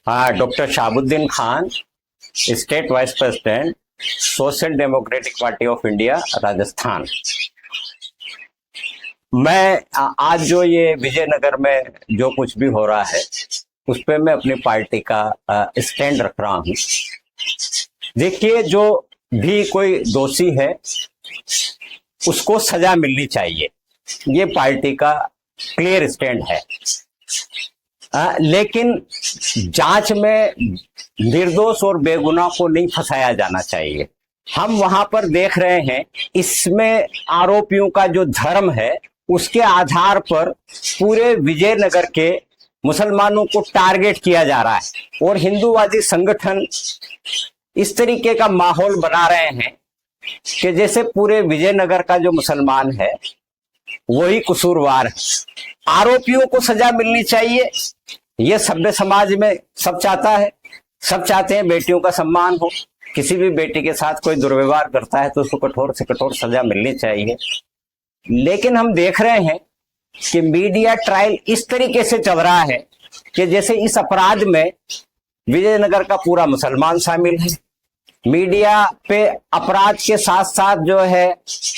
Doctor Shahabuddin Khan, state wise president, social democratic party of India, Rajasthan. मैं आज जो ये विजयनगर में जो कुछ भी हो रहा है उस पे मैं अपनी पार्टी का स्टैंड रख रहा हूं। देखिए, जो भी कोई दोषी है उसको सजा मिलनी चाहिए, ये पार्टी का क्लियर स्टैंड है। लेकिन जांच में निर्दोष और बेगुनाह को नहीं फंसाया जाना चाहिए। हम वहां पर देख रहे हैं इसमें आरोपियों का जो धर्म है उसके आधार पर पूरे विजयनगर के मुसलमानों को टारगेट किया जा रहा है और हिंदूवादी संगठन इस तरीके का माहौल बना रहे हैं कि जैसे पूरे विजयनगर का जो मुसलमान है वही कसूरवार है। आरोपियों को सजा मिलनी चाहिए, ये सभ्य समाज में सब चाहता है। सब चाहते हैं बेटियों का सम्मान हो। किसी भी बेटी के साथ कोई दुर्व्यवहार करता है तो उसको कठोर से कठोर सजा मिलनी चाहिए। लेकिन हम देख रहे हैं कि मीडिया ट्रायल इस तरीके से चल रहा है कि जैसे इस अपराध में विजयनगर का पूरा मुसलमान शामिल है। मीडिया पे अपराध के साथ साथ जो है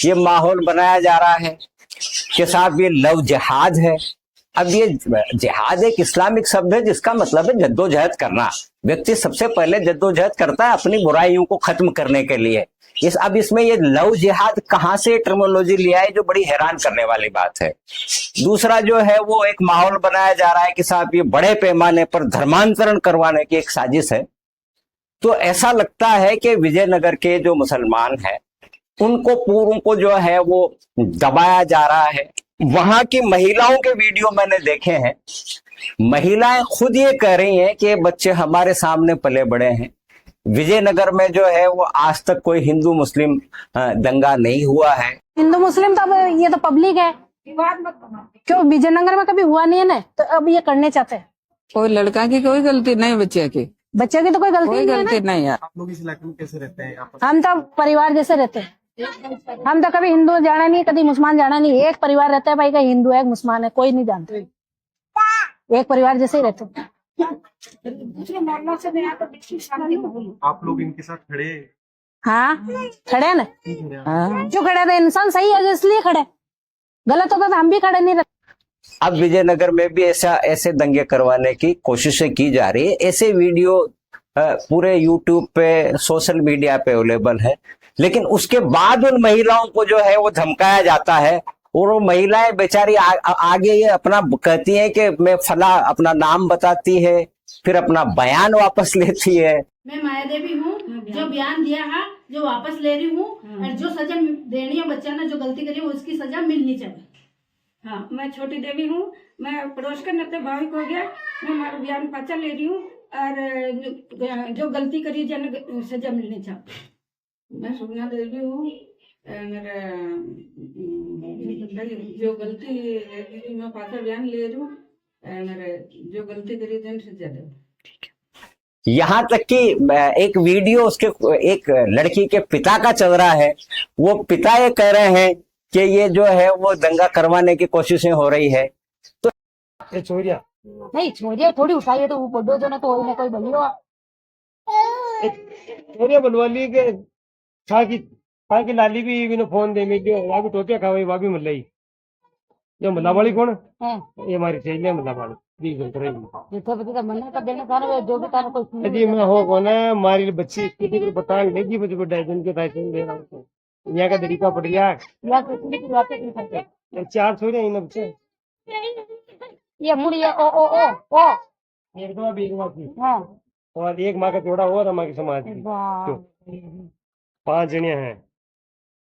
ये माहौल बनाया जा रहा है के साथ ये लव जिहाद है। अब ये जिहाद एक इस्लामिक शब्द है जिसका मतलब है जद्दोजहद करना। व्यक्ति सबसे पहले जद्दोजहद करता है अपनी बुराइयों को खत्म करने के लिए। अब इसमें ये लव जिहाद कहाँ से टर्मिनोलॉजी लिया है, जो बड़ी हैरान करने वाली बात है। दूसरा जो है वो एक माहौल बनाया जा रहा है कि साहब ये बड़े पैमाने पर धर्मांतरण करवाने की एक साजिश है। तो ऐसा लगता है कि विजयनगर के जो मुसलमान हैं उनको पूरों को जो है वो दबाया जा रहा है। वहां की महिलाओं के वीडियो मैंने देखे हैं, महिलाएं खुद ये कह रही हैं कि बच्चे हमारे सामने पले बड़े हैं। विजयनगर में जो है वो आज तक कोई हिंदू मुस्लिम दंगा नहीं हुआ है। हिंदू मुस्लिम तो अब ये तो पब्लिक है, क्यों विजयनगर में कभी हुआ नहीं है ना, तो अब ये करने चाहते हैं। कोई लड़का की कोई गलती नहीं, बच्चे की तो कोई गलती नहीं है। आप लोग इस इलाके में कैसे रहते हैं? हम तो परिवार जैसे रहते हैं। हम तो कभी हिंदू जाना नहीं, कभी मुसलमान जाना नहीं। एक परिवार रहता है भाई, का हिंदू है मुसलमान है कोई नहीं जानते, एक परिवार जैसे ही रहते हैं। आप लोग इनके साथ खड़े? हाँ खड़े ना, जो खड़े थे इंसान सही है इसलिए खड़े, गलत होता तो हम भी खड़े नहीं रहते। अब विजयनगर में भी ऐसे दंगे करवाने की कोशिशें की जा रही है। ऐसे वीडियो पूरे यूट्यूब पे, सोशल मीडिया पे अवेलेबल है। लेकिन उसके बाद उन महिलाओं को जो है वो धमकाया जाता है और वो महिलाएं बेचारी आगे ये अपना कहती हैं कि मैं फला, अपना नाम बताती है, फिर अपना बयान वापस लेती है। मैं माया देवी हूँ, जो बयान दिया है जो वापस ले रही हूँ, और जो सजा देनी है बच्चा ने जो गलती करी है उसकी सजा मिलनी चाहिए। हाँ, मैं छोटी देवी हूँ, मैं पड़ोस के नाते भाविक हो गया, मैं हमारा बयान पाचा ले रही हूँ और जो गलती करी जन सजा मिलनी चाहिए। मैं सुगना देवी हूँ, मेरा जो गलती मैं पाचा बयान ले रही हूँ, मेरे जो गलती करी जन सजा दे। यहाँ तक कि एक वीडियो उसके एक लड़की के पिता का चल रहा है। वो पिता ये कह रहे हैं कि ये जो है वो दंगा करवाने की कोशिशें हो रही है। तो ये चोरिया नहीं, छोरिया थोड़ी उठाइए तो वो बड़ो जो ना तो कोई बलियो चोरिया बनवाली के छा की लाली भी इनो फोन दे में जो वागी टोटिया खावे वागी मल्लाई जो मल्लावाड़ी कौन है, ये हमारी चेले मल्लावाड़ी जी गुजरे जिथे बच्चे का मन्ना कर देना था ना, जो भी था कोई जी मैं हो कौन है हमारी बच्ची किसी को बतान लेगी मुझे बड़ा दिन के पैसे दे रहा हूं। यहाँ का तरीका पड़ गया या किसी की बात नहीं करते। 4 छोरे इन बच्चे ये मुड़िया ओ एक दो भी की हाँ और एक माँ का जोड़ा और हमारे समाज की वाह 5 जने हैं।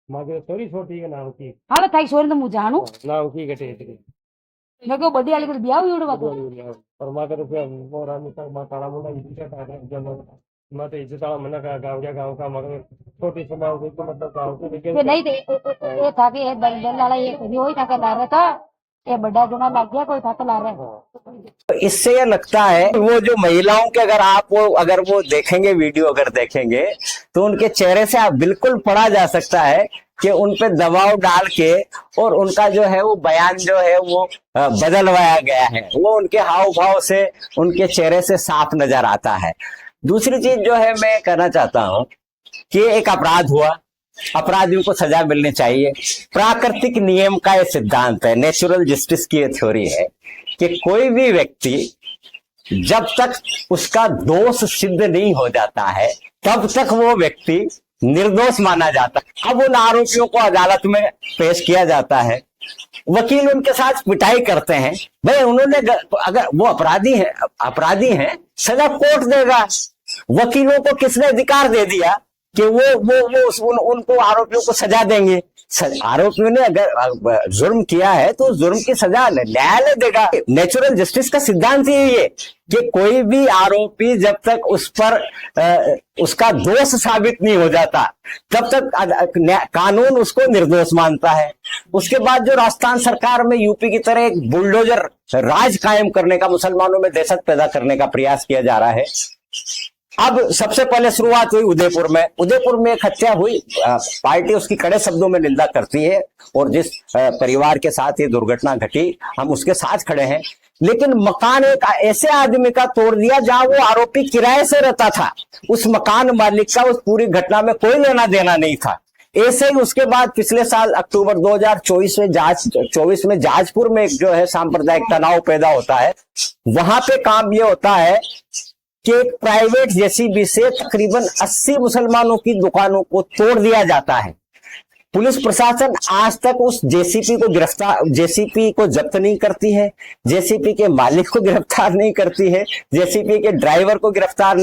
माँ के छोरी छोटी के नाम की हां थाई छोरी तो मु जानू नाम की गटे इतनी मैं को बड़ी वाली को ब्याह हुई उड़वा तो और माँ का तो फिर वो रानी का माँ काला मुंडा इज्जत आ रहा जब मैं तो इज्जत वाला मना का गांव का मगर छोटी समाज को मतलब गांव के लेकिन नहीं थे ये था कि दल वाला ये वही था के ला रहा था, ये बड़ा जना लग गया कोई था तो ला रहा है। तो इससे यह लगता है वो जो महिलाओं के अगर वो देखेंगे वीडियो, अगर देखेंगे तो उनके चेहरे से आप बिल्कुल पढ़ा जा सकता है कि उन पे दबाव डाल के और उनका जो है वो बयान जो है वो बदलवाया गया है। वो उनके हाव भाव से, उनके चेहरे से साफ नजर आता है। दूसरी चीज जो है मैं कहना चाहता हूं कि एक अपराध हुआ, अपराधियों को सजा मिलनी चाहिए। प्राकृतिक नियम का ये सिद्धांत है, नेचुरल जस्टिस की ये थ्योरी है कि कोई भी व्यक्ति जब तक उसका दोष सिद्ध नहीं हो जाता है तब तक वो व्यक्ति निर्दोष माना जाता है। अब उन आरोपियों को अदालत में पेश किया जाता है, वकील उनके साथ पिटाई करते हैं। भाई उन्होंने, अगर वो अपराधी हैं, सजा कोर्ट देगा। वकीलों को किसने अधिकार दे दिया कि वो उनको आरोपियों को सजा देंगे? आरोपियों ने अगर जुर्म किया है तो जुर्म की सजा न्यायालय देगा। नेचुरल जस्टिस का सिद्धांत यही है कि कोई भी आरोपी जब तक उस पर उसका दोष साबित नहीं हो जाता तब तक कानून उसको निर्दोष मानता है। उसके बाद जो राजस्थान सरकार में यूपी की तरह एक बुलडोजर राज कायम करने का, मुसलमानों में दहशत पैदा करने का प्रयास किया जा रहा है। अब सबसे पहले शुरुआत हुई उदयपुर में। उदयपुर में एक हत्या हुई, पार्टी उसकी कड़े शब्दों में निंदा करती है और जिस परिवार के साथ ये दुर्घटना घटी हम उसके साथ खड़े हैं। लेकिन मकान एक ऐसे आदमी का तोड़ दिया जहां वो आरोपी किराए से रहता था। उस मकान मालिक का उस पूरी घटना में कोई लेना देना नहीं था। ऐसे ही उसके बाद पिछले साल अक्टूबर 2024 में जाजपुर में एक जो है सांप्रदायिक तनाव पैदा होता है। वहां पे काम ये होता है कि एक प्राइवेट जेसीबी से तकरीबन 80 मुसलमानों की दुकानों को तोड़ दिया जाता है। पुलिस प्रशासन आज तक उस जेसीबी को जब्त नहीं करती है, जेसीबी के मालिक को गिरफ्तार नहीं करती है, जेसीबी के ड्राइवर को गिरफ्तार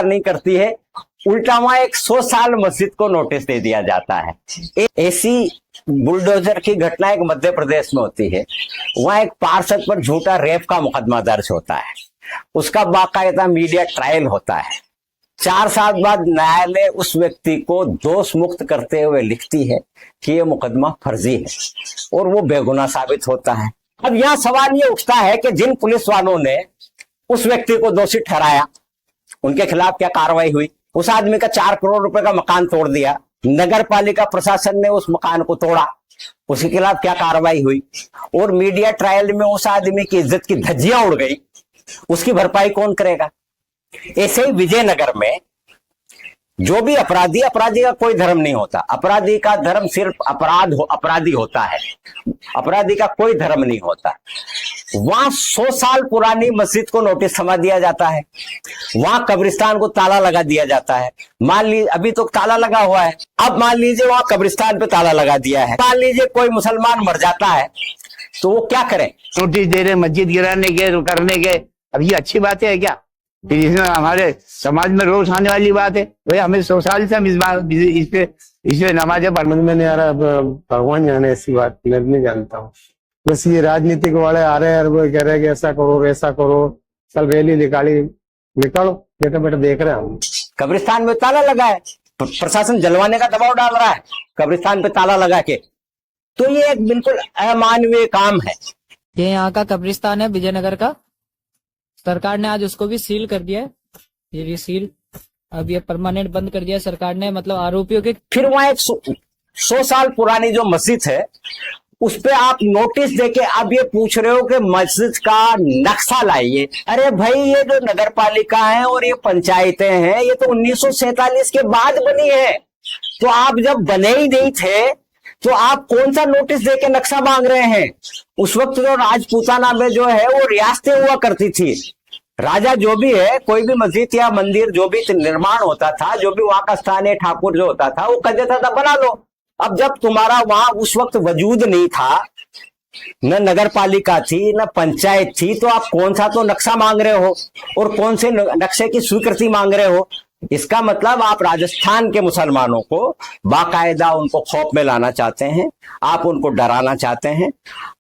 नहीं करती है। उल्टा वहां एक 100 साल मस्जिद को नोटिस दे दिया जाता है। ऐसी बुलडोजर की घटना एक मध्य प्रदेश में होती है। वहां एक पार्षद पर झूठा रेप का मुकदमा दर्ज होता है, उसका बाकायदा मीडिया ट्रायल होता है। 4 साल बाद न्यायालय उस व्यक्ति को दोष मुक्त करते हुए लिखती है कि यह मुकदमा फर्जी है और वो बेगुनाह साबित होता है। अब यह सवाल ये उठता है कि जिन पुलिस वालों ने उस व्यक्ति को दोषी ठहराया उनके खिलाफ क्या कार्रवाई हुई? उस आदमी का 4 करोड़ रुपए का मकान तोड़ दिया, नगर पालिका प्रशासन ने उस मकान को तोड़ा, उसके खिलाफ क्या कार्रवाई हुई? और मीडिया ट्रायल में उस आदमी की इज्जत की धज्जियां उड़ गई, उसकी भरपाई कौन करेगा? ऐसे ही विजयनगर में जो भी अपराधी का कोई धर्म नहीं होता। अपराधी का धर्म सिर्फ अपराधी होता है, अपराधी का कोई धर्म नहीं होता। वहां 100 साल पुरानी मस्जिद को नोटिस थमा दिया जाता है, वहां कब्रिस्तान को ताला लगा दिया जाता है। मान लीजिए अभी तो ताला लगा हुआ है, अब मान लीजिए वहां कब्रिस्तान पे ताला लगा दिया है। मान लीजिए कोई मुसलमान मर जाता है तो वो क्या करें? नोटिस दे रहे मस्जिद गिराने के, करने के। अब ये अच्छी बात है क्या? फिर इसमें हमारे समाज में रोष आने वाली बात है। भाई हमें 100 साल से हम इस पे नमाजें समझ में नहीं आ रहा। भगवान जाने ऐसी बात, मैं नहीं जानता हूँ। बस ये राजनीतिक वाले आ रहे हैं और वो कह रहे हैं कि ऐसा करो वैसा करो, कल रैली निकालो, बेटा देख रहे हैं हम। कब्रिस्तान में ताला लगा है, प्रशासन जलवाने का दबाव डाल रहा है कब्रिस्तान पे ताला लगा के। तो ये एक बिल्कुल अमानवीय काम है। ये यहाँ का कब्रिस्तान है विजयनगर का, सरकार ने आज उसको भी सील कर दिया है। ये सील अब ये परमानेंट बंद कर दिया सरकार ने, मतलब आरोपियों के। फिर वहां एक 100 साल पुरानी जो मस्जिद है उस पे आप नोटिस देके अब ये पूछ रहे हो कि मस्जिद का नक्शा लाइए। अरे भाई ये जो नगर पालिका है और ये पंचायतें हैं ये तो 1947 के बाद बनी है। तो आप जब बने ही नहीं थे तो आप कौन सा नोटिस देके नक्शा मांग रहे हैं? उस वक्त जो राजपूताना में जो है वो रियासतें हुआ करती थी। राजा जो भी है, कोई भी मस्जिद या मंदिर जो भी निर्माण होता था, जो भी वहां का स्थानीय ठाकुर जो होता था वो कह देता था बना लो। अब जब तुम्हारा वहां उस वक्त वजूद नहीं था, न नगर पालिका थी न पंचायत थी, तो आप कौन सा तो नक्शा मांग रहे हो और कौन से नक्शे की स्वीकृति मांग रहे हो? इसका मतलब आप राजस्थान के मुसलमानों को बाकायदा उनको खौफ में लाना चाहते हैं, आप उनको डराना चाहते हैं,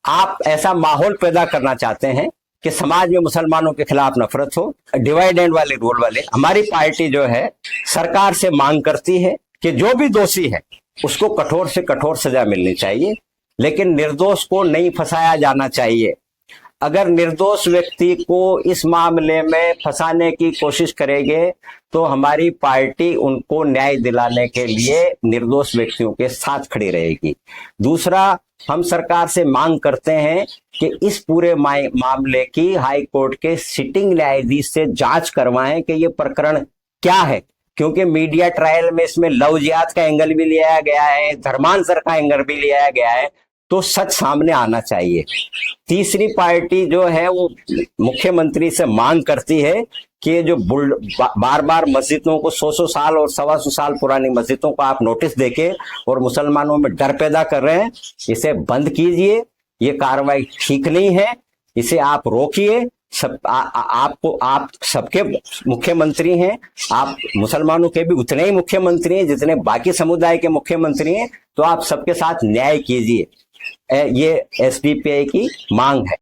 आप ऐसा माहौल पैदा करना चाहते हैं कि समाज में मुसलमानों के खिलाफ नफरत हो, डिवाइड एंड वाले रोल वाले। हमारी पार्टी जो है सरकार से मांग करती है कि जो भी दोषी है उसको कठोर से कठोर सजा मिलनी चाहिए, लेकिन निर्दोष को नहीं फंसाया जाना चाहिए। अगर निर्दोष व्यक्ति को इस मामले में फंसाने की कोशिश करेंगे तो हमारी पार्टी उनको न्याय दिलाने के लिए निर्दोष व्यक्तियों के साथ खड़ी रहेगी। दूसरा, हम सरकार से मांग करते हैं कि इस पूरे मामले की हाई कोर्ट के सिटिंग न्यायाधीश से जांच करवाएं कि ये प्रकरण क्या है, क्योंकि मीडिया ट्रायल में इसमें लव जिहाद का एंगल भी लिया गया है, धर्मांतर का एंगल भी लिया गया है, तो सच सामने आना चाहिए। तीसरी पार्टी जो है वो मुख्यमंत्री से मांग करती है कि जो बार बार मस्जिदों को 100 साल और 125 साल पुरानी मस्जिदों को आप नोटिस देके और मुसलमानों में डर पैदा कर रहे हैं, इसे बंद कीजिए। ये कार्रवाई ठीक नहीं है, इसे आप रोकिए। आप सबके मुख्यमंत्री हैं, आप मुसलमानों के भी उतने ही मुख्यमंत्री हैं जितने बाकी समुदाय के मुख्यमंत्री हैं, तो आप सबके साथ न्याय कीजिए। ये एसडीपीआई की मांग है।